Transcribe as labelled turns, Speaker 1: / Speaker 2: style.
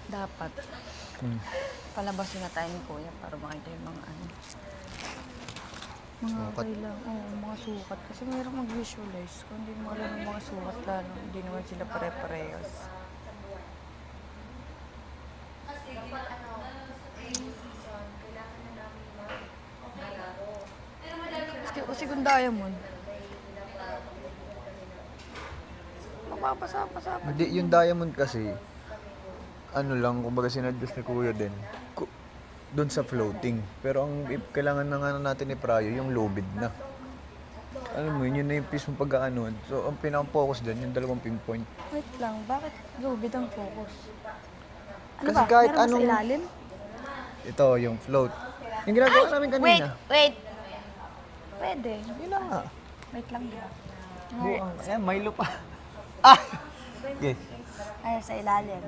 Speaker 1: Dapat. Palabasin na tayo ni Kuya para makita yung mga ano. Mga
Speaker 2: Sukat.
Speaker 1: kailang, mga sukat. Kasi mayroong mag-visualize. Kung hindi mo alam yung mga sukat lalo, hindi naman sila pare-parehas. Kasi kung diamond, mapapasa-pasa.
Speaker 2: Hindi, yung diamond kasi, ano lang, kumbaga sinadjust ni Kuya din, doon sa floating. Pero ang kailangan na nga natin i-prayo, yung lubid na. Alam mo, yun na yung piece mong pagkaanuan. So, ang pinaka-focus dyan, yung dalawang pinpoint.
Speaker 1: Wait lang, bakit lubid ang focus? Ano
Speaker 2: Kasi
Speaker 1: ba?
Speaker 2: kahit
Speaker 1: Meron ba
Speaker 2: anong-
Speaker 1: sa ilalim?
Speaker 2: Ito, yung float. Yung ginagawa namin kanina.
Speaker 1: Wait! Pwede.
Speaker 2: Yun na nga.
Speaker 1: Wait lang din.
Speaker 2: Buang. Ayan, Milo pa. Ah! Okay.
Speaker 1: Ay, sa ilalim.